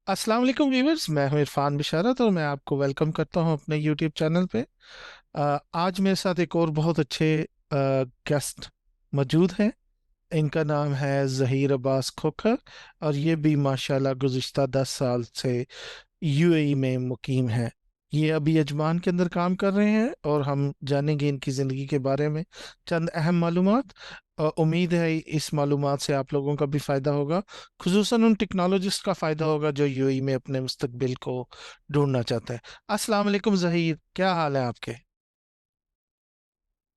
अस्सलाम वालेकुम व्यूवर्स, मैं हूं इरफान बिशारत और मैं आपको वेलकम करता हूं अपने यूट्यूब चैनल पे। आज मेरे साथ एक और बहुत अच्छे गेस्ट मौजूद हैं। इनका नाम है ज़हीर अब्बास खोखर और ये भी माशाल्लाह गुज़िश्ता 10 साल से यूएई में मुकीम है। ये अभी यजमान के अंदर काम कर रहे हैं और हम जानेंगे इनकी ज़िंदगी के बारे में चंद अहम मालूमात। उम्मीद है इस मालूमात से आप लोगों का भी फ़ायदा होगा, खुसूसन उन टेक्नोलॉजिस्ट का फ़ायदा होगा जो यूएई में अपने मुस्तकबिल को ढूंढना चाहता है। अस्सलाम वालेकुम ज़हीर, क्या हाल है आपके?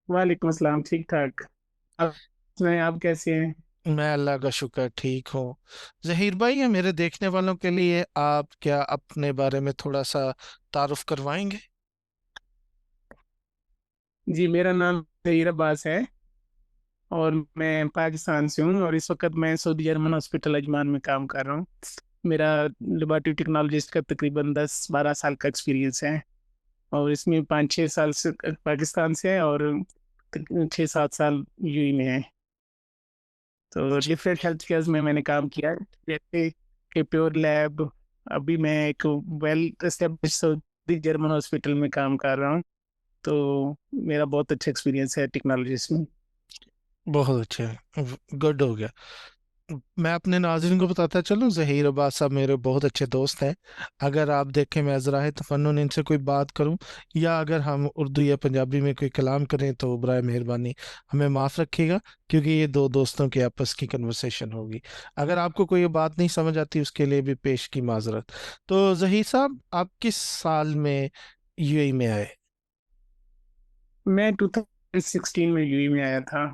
वालेकुम अस्सलाम। ठीक ठाक। आप सुनाएं, आप कैसे हैं? मैं अल्लाह का शुक्र ठीक हूँ। ज़हीर भाई, ये मेरे देखने वालों के लिए आप क्या अपने बारे में थोड़ा सा तारुफ करवाएंगे? जी, मेरा नाम ज़हीर अब्बास है और मैं पाकिस्तान से हूँ और इस वक्त मैं सऊदी जर्मन हॉस्पिटल अजमान में काम कर रहा हूँ। मेरा लेबॉरेटरी टेक्नोलॉजिस्ट का तकरीबन 10-12 साल का एक्सपीरियंस है और इसमें 5-6 साल से पाकिस्तान से है और 6-7 साल यूएई में है। तो डिफरेंट हेल्थ केयर्स में मैंने काम किया है, जैसे कि प्योर लैब। अभी मैं एक well establish Saudi German hospital में काम कर रहा हूँ। तो मेरा बहुत अच्छा एक्सपीरियंस है टेक्नोलॉजीज में। बहुत अच्छे, गुड हो गया। मैं अपने नाज़रीन को बताता चलूं, ज़हीर अब्बास साहब मेरे बहुत अच्छे दोस्त हैं। अगर आप देखें मैं ज़राए तफन्नुन इनसे कोई बात करूं या अगर हम उर्दू या पंजाबी में कोई कलाम करें तो बराए मेहरबानी हमें माफ़ रखिएगा, क्योंकि ये दो दोस्तों की आपस की कन्वर्सेशन होगी। अगर आपको कोई बात नहीं समझ आती उसके लिए भी पेश की माजरत। तो ज़हीर साहब, आप किस साल में यूएई में आए? मैं 2016 में यूएई में आया था।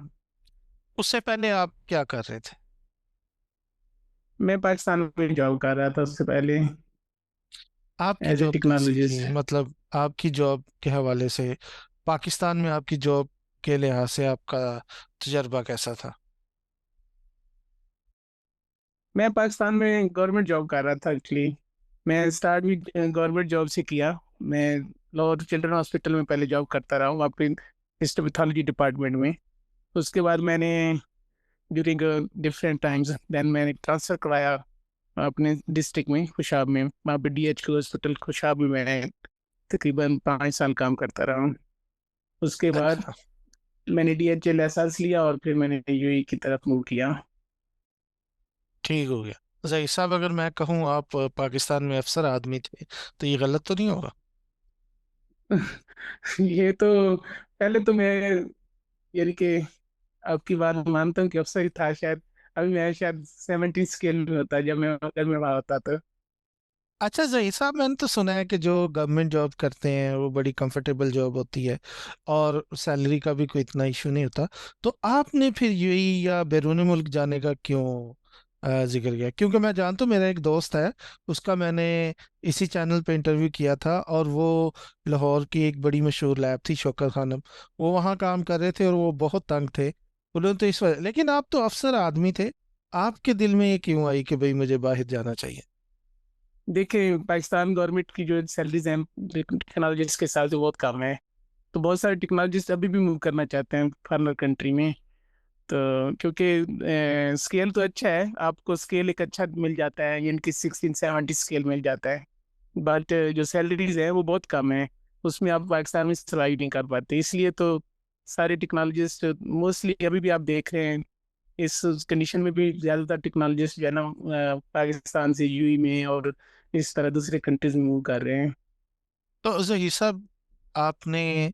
उससे पहले आप क्या कर रहे थे? मैं पाकिस्तान में जॉब कर रहा था उससे पहले, आपकी एज ए जॉब कैसी थी, टेक्नोलॉजिस्ट। मतलब आपकी जॉब के हवाले से पाकिस्तान में आपकी जॉब के लिहाज से आपका तजर्बा कैसा था? मैं पाकिस्तान में गवर्नमेंट जॉब कर रहा था एक्चुअली। मैं स्टार्ट भी गवर्नमेंट जॉब से किया। मैं लाहौर चिल्ड्रन हॉस्पिटल में पहले जॉब करता रहा हूँ, वहाँ पे हिस्टोपैथोलॉजी डिपार्टमेंट में। उसके बाद मैंने ड्यूरिंग डिफरेंट टाइम्स देन मैंने ट्रांसफ़र कराया अपने डिस्ट्रिक्ट में, खुशाब में। वहाँ पे डीएचक्यू हॉस्पिटल खुशाब में मैं तकरीबन 5 साल काम करता रहा हूँ। उसके बाद अच्छा, मैंने डीएचएल एहसास लिया और फिर मैंने यूएई की तरफ मूव किया। ठीक हो गया। जही साहब, अगर मैं कहूँ आप पाकिस्तान में अफसर आदमी थे तो ये गलत तो नहीं होगा? ये तो पहले तो मैं, यानी कि आपकी बात मानता हूँ कि अफसर ही था शायद। अभी मैं शायद 70 स्केल में होता जब मैं, अगर मैं वहाँ होता तो। अच्छा जही साहब, मैंने तो सुना है कि जो गवर्नमेंट जॉब करते हैं वो बड़ी कंफर्टेबल जॉब होती है और सैलरी का भी कोई इतना इशू नहीं होता। तो आपने फिर यूएई या बैरून मुल्क जाने का क्यों जिक्र किया? क्योंकि मैं जानता हूँ, मेरा एक दोस्त है, उसका मैंने इसी चैनल पे इंटरव्यू किया था और वो लाहौर की एक बड़ी मशहूर लैब थी शौकत खानम, वो वहाँ काम कर रहे थे और वो बहुत तंग थे। उन्होंने तो इस वजह, लेकिन आप तो अफसर आदमी थे, आपके दिल में ये क्यों आई कि भाई मुझे बाहर जाना चाहिए? देखिए, पाकिस्तान गवर्नमेंट की जो सैलरीज हैं टेक्नोलॉजिस्ट के हिसाब से बहुत कम है। तो बहुत सारे टेक्नोलॉजिस्ट अभी भी मूव करना चाहते हैं फॉरेनर कंट्री में। तो क्योंकि स्केल तो अच्छा है, आपको स्केल एक अच्छा मिल जाता है, यानी कि 16-17 स्केल मिल जाता है। बट जो सैलरीज है वो बहुत कम है। उसमें आप पाकिस्तान में सर्वाइव नहीं कर पाते, इसलिए तो सारे टेक्नोलॉजिस्ट मोस्टली अभी भी आप देख रहे हैं इस कंडीशन में भी ज़्यादातर टेक्नोलॉजिस्ट जो है ना, पाकिस्तान से यूएई में और इस तरह दूसरे कंट्रीज में मूव कर रहे हैं। तो जही साहब, आपने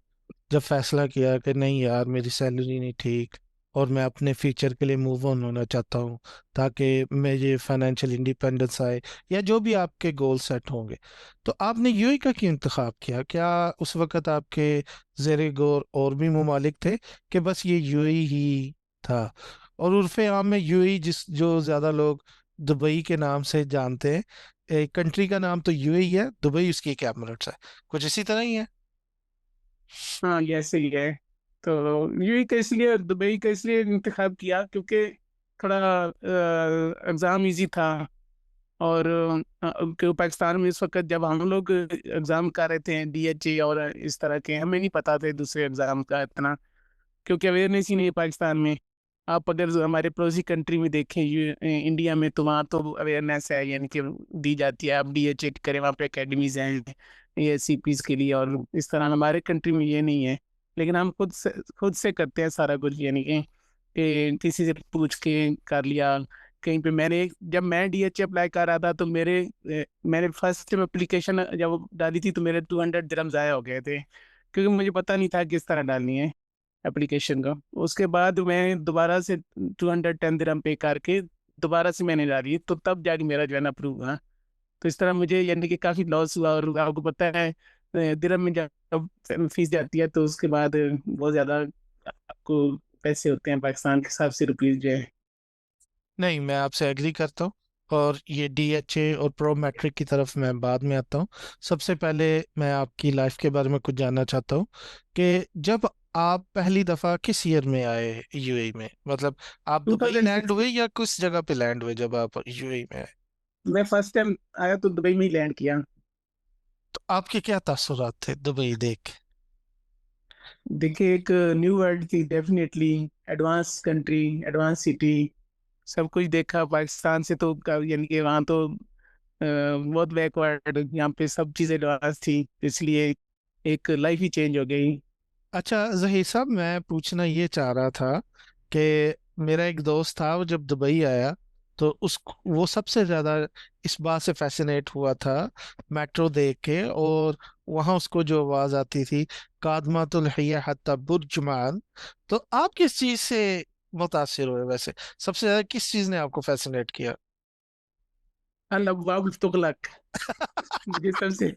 जब फैसला किया कि नहीं यार मेरी सैलरी नहीं ठीक और मैं अपने फ्यूचर के लिए मूव ऑन होना चाहता हूँ ताकि मुझे फाइनेंशियल इंडिपेंडेंस आए या जो भी आपके गोल सेट होंगे, तो आपने यूएई का क्यों इंतखाब किया? क्या उस वक्त आपके जेर गौर और भी ममालिक थे कि बस ये यूएई ही था? और उर्फ आम में यूएई, जिस जो ज्यादा लोग दुबई के नाम से जानते हैं, कंट्री का नाम तो यूएई है, दुबई उसकी एक एमिरेट्स है, कुछ इसी तरह ही है। हाँ, ये सही है। तो यूएई का इसलिए, दुबई का इसलिए इंतखाब किया क्योंकि थोड़ा एग्ज़ाम इजी था। और क्यों पाकिस्तान में इस वक्त जब हम लोग एग्ज़ाम कर रहे थे डीएचए और इस तरह के, हमें नहीं पता थे दूसरे एग्ज़ाम का इतना, क्योंकि अवेयरनेस ही नहीं है पाकिस्तान में। आप अगर हमारे पड़ोसी कंट्री में देखें, इंडिया में, तो वहाँ तो अवेयरनेस है, यानी कि दी जाती है, आप डीएचए करें, वहाँ पे एकेडमीज हैं ये सीपीज के लिए। और इस तरह हमारे कंट्री में ये नहीं है, लेकिन हम खुद से करते हैं सारा कुछ, यानी कि किसी से पूछ के कर लिया कहीं पे। जब मैं डीएचए अप्लाई कर रहा था, तो मैंने फर्स्ट टाइम एप्लीकेशन जब डाली थी, तो मेरे 200 दिरहम ज़ाया हो गए थे, क्योंकि मुझे पता नहीं था किस तरह डालनी है एप्लीकेशन का। उसके बाद मैं दोबारा से 210 दिरहम पे करके दोबारा से मैंने डाली, तो तब जाके मेरा जो है ना अप्रूव हुआ। तो इस तरह मुझे यानी कि काफ़ी लॉस हुआ। और आपको पता है, दिरहम में जब फीस जाती है, तो उसके बाद बहुत ज़्यादा आपको पैसे होते हैं पाकिस्तान के हिसाब से, रुपीज़ जो है। नहीं, मैं आपसे एग्री करता हूँ। और ये डीएचए और प्रो मैट्रिक की तरफ मैं बाद में आता हूँ। सबसे पहले मैं आपकी लाइफ के बारे में कुछ जानना चाहता हूँ कि जब आप पहली दफा किस ईयर में आए यूएई में, मतलब आप two Dubai thousand land six हुए या किस जगह पे लैंड हुए जब आप यूएई में आए? मैं फर्स्ट टाइम आया तो दुबई में ही लैंड किया। तो आपके क्या तासुरात थे दुबई देख के? देखिए, एक न्यू वर्ल्ड थी definitely, advance country, advance city, सब कुछ देखा पाकिस्तान से तो यानी कि वहाँ तो बहुत बैकवर्ड, यहाँ पे सब चीज़ एडवांस थी, इसलिए एक लाइफ ही चेंज हो गई। अच्छा जहीर साहब, मैं पूछना ये चाह रहा था कि मेरा एक दोस्त था, वो जब दुबई आया तो उस वो सबसे ज्यादा इस बात से फैसिनेट हुआ था मेट्रो देख के। और वहां उसको जो आवाज आती थी, कादमातुल हिया हत्ता बुर्जुमान। तो आप किस चीज से मुतासिर हुए वैसे? सबसे ज्यादा किस चीज ने आपको फैसिनेट किया? अल्लाह तुगलक, मुझे सबसे।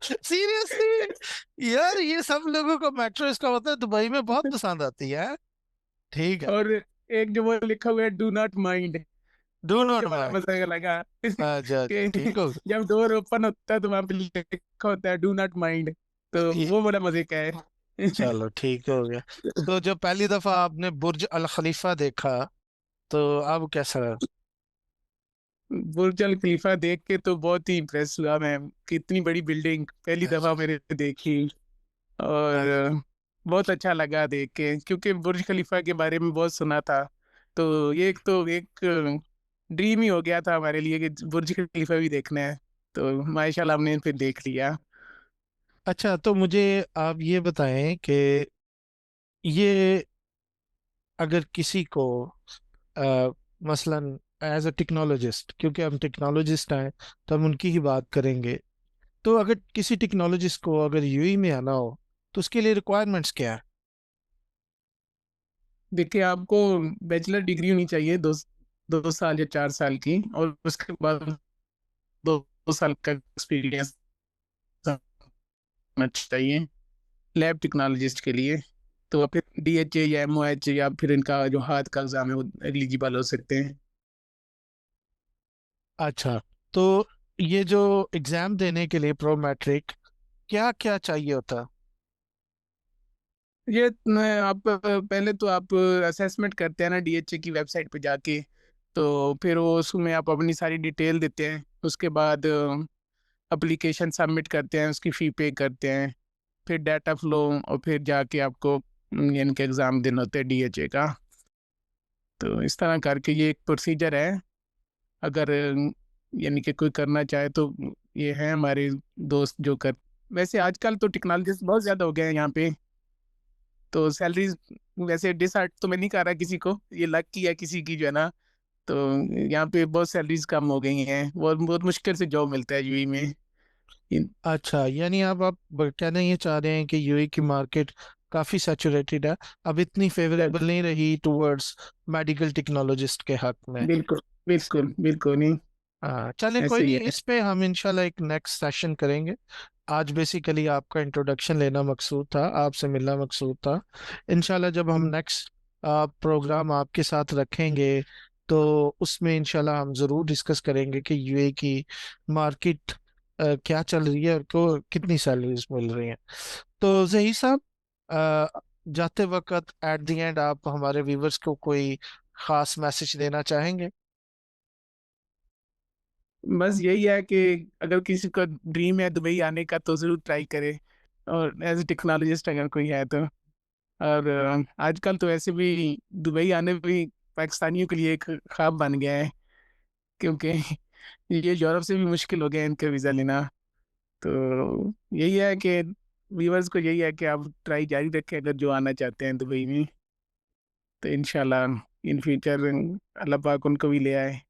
सीरियसली यार, ये सब लोगों को मेट्रो, इसका मतलब दुबई में बहुत पसंद आती है। ठीक है। और एक जो वो लिखा हुआ है, डू नॉट माइंड, डू वो मुझे नॉट बड़ा माइंड। मजा लगा। अच्छा अच्छा, कि ठीक हो जब डोर ओपन होता है तो वहां पे लिखा होता है डू नॉट माइंड, तो गया। वो बड़ा मजे का है। चलो ठीक हो गया। तो जब पहली दफा आपने बुर्ज अल खलीफा देखा तो अब कैसा रहा? बुर्ज अल खलीफा देख के तो बहुत ही इम्प्रेस हुआ मैं, कि इतनी बड़ी बिल्डिंग पहली दफा मैंने देखी। और बहुत अच्छा लगा देख के, क्योंकि बुर्ज खलीफा के बारे में बहुत सुना था। तो ये एक ड्रीम ही हो गया था हमारे लिए कि बुर्ज खलीफा भी देखना है। तो माशाल्लाह हमने फिर देख लिया। अच्छा, तो मुझे आप ये बताएं कि ये अगर किसी को आ, मसलन एज अ टेक्नोलॉजिस्ट, क्योंकि हम टेक्नोलॉजिस्ट हैं तो हम उनकी ही बात करेंगे। तो अगर किसी टेक्नोलॉजिस्ट को अगर यूई में आना हो तो उसके लिए रिक्वायरमेंट्स क्या है? देखिए, आपको बैचलर डिग्री होनी चाहिए, 2 साल या 4 साल की, और उसके बाद 2 साल का एक्सपीरियंस होना चाहिए लैब टेक्नोलॉजिस्ट के लिए। तो आप फिर डीएचए या एमओएच या फिर इनका जो हाथ का एग्जाम है वो एलिजिबल हो सकते हैं। अच्छा, तो ये जो एग्जाम देने के लिए प्रो मैट्रिक, क्या क्या चाहिए होता? आप पहले तो आप असेसमेंट करते हैं ना डीएचए की वेबसाइट पे जाके, तो फिर वो उसमें आप अपनी सारी डिटेल देते हैं। उसके बाद एप्लीकेशन सबमिट करते हैं, उसकी फ़ी पे करते हैं, फिर डाटा फ्लो, और फिर जाके आपको यानी कि एग्ज़ाम देना होता है डीएचए का। तो इस तरह करके ये एक प्रोसीजर है। अगर यानी कि कोई करना चाहे तो ये है हमारे दोस्त जो कर। वैसे आजकल तो टेक्नोलॉजी बहुत ज़्यादा हो गए हैं यहाँ पे, तो सैलरीज वैसे डिसहार्ट तो मैं नहीं कर रहा किसी को, ये लक की है किसी की जो है ना। तो यहाँ पे बहुत सैलरीज कम हो गई हैं, बहुत बहुत मुश्किल से जॉब मिलता है यूएई में। अच्छा, यानी आप कहना ये चाह रहे हैं कि यूएई की मार्केट काफी सैचुरेटेड है, अब इतनी फेवरेबल नहीं रही टुवर्ड्स मेडिकल टेक्नोलॉजिस्ट के हक में। बिल्कुल बिल्कुल बिल्कुल नहीं, हाँ चले, कोई ऐसे ही नहीं, है। इस पे हम इंशाल्लाह एक नेक्स्ट सेशन करेंगे। आज बेसिकली आपका इंट्रोडक्शन लेना मकसूद था, आपसे मिलना मकसूद था। इंशाल्लाह जब हम नेक्स्ट प्रोग्राम आपके साथ रखेंगे तो उसमें इंशाल्लाह हम ज़रूर डिस्कस करेंगे कि यूएई की मार्केट क्या चल रही है और को कितनी सैलरीज मिल रही हैं। तो जही साहब, जाते वक्त एट द एंड आप हमारे व्यूवर्स को कोई खास मैसेज देना चाहेंगे? बस यही है कि अगर किसी का ड्रीम है दुबई आने का, तो जरूर ट्राई करे, और एज ए टेक्नोलॉजिस्ट अगर कोई है तो और आजकल तो ऐसे भी दुबई आने भी पाकिस्तानियों के लिए एक ख्वाब बन गया है, क्योंकि ये यूरोप से भी मुश्किल हो गया है इनका वीज़ा लेना। तो यही है कि व्यूवर्स को यही है कि आप ट्राई जारी रखें अगर जो आना चाहते हैं दुबई में, तो इंशाल्लाह इन फ्यूचर अल्लाह पाक उनको भी ले आए।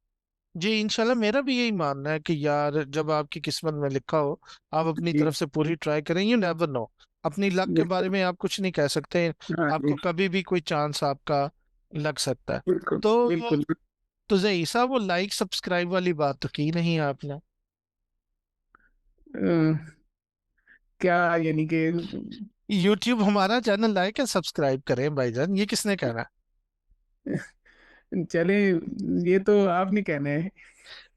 जी इंशाल्लाह, मेरा भी यही मानना है कि यार जब आपकी किस्मत में लिखा हो, आप अपनी जी तरफ से पूरी ट्राई करें। यू नेवर नो, अपनी लक के बारे बिल्कुल। में आप कुछ नहीं कह सकते। हाँ जी आपको कभी भी कोई चांस आपका लग सकता है। बिल्कुल तो बिल्कुल। तो जय साहब, वो लाइक सब्सक्राइब वाली बात तो की नहीं आपने। क्या यानी कि यूट्यूब हमारा चैनल लाइक एंड सब्सक्राइब करें भाईजान, ये किसने कहना। चले, ये तो आप नहीं कहने हैं।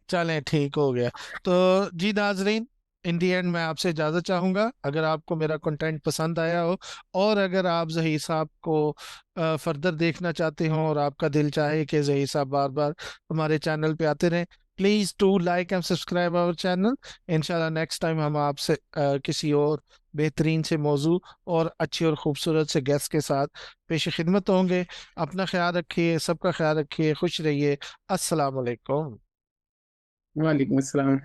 चलें, ठीक हो गया। तो जी नाजरीन, इन दी एंड मैं आपसे इजाज़त चाहूँगा। अगर आपको मेरा कंटेंट पसंद आया हो, और अगर आप जही साहब को फर्दर देखना चाहते हो, और आपका दिल चाहे कि जही साहब बार बार हमारे चैनल पे आते रहें, please to like and subscribe our channel. इंशाल्लाह नेक्स्ट टाइम हम आपसे किसी और बेहतरीन से मौजू और अच्छी और ख़ूबसूरत से गेस्ट के साथ पेश खिदमत होंगे। अपना ख्याल रखिए, सबका ख्याल रखिए, खुश रहिए। अस्सलाम वालेकुम। वालेकुम अस्सलाम।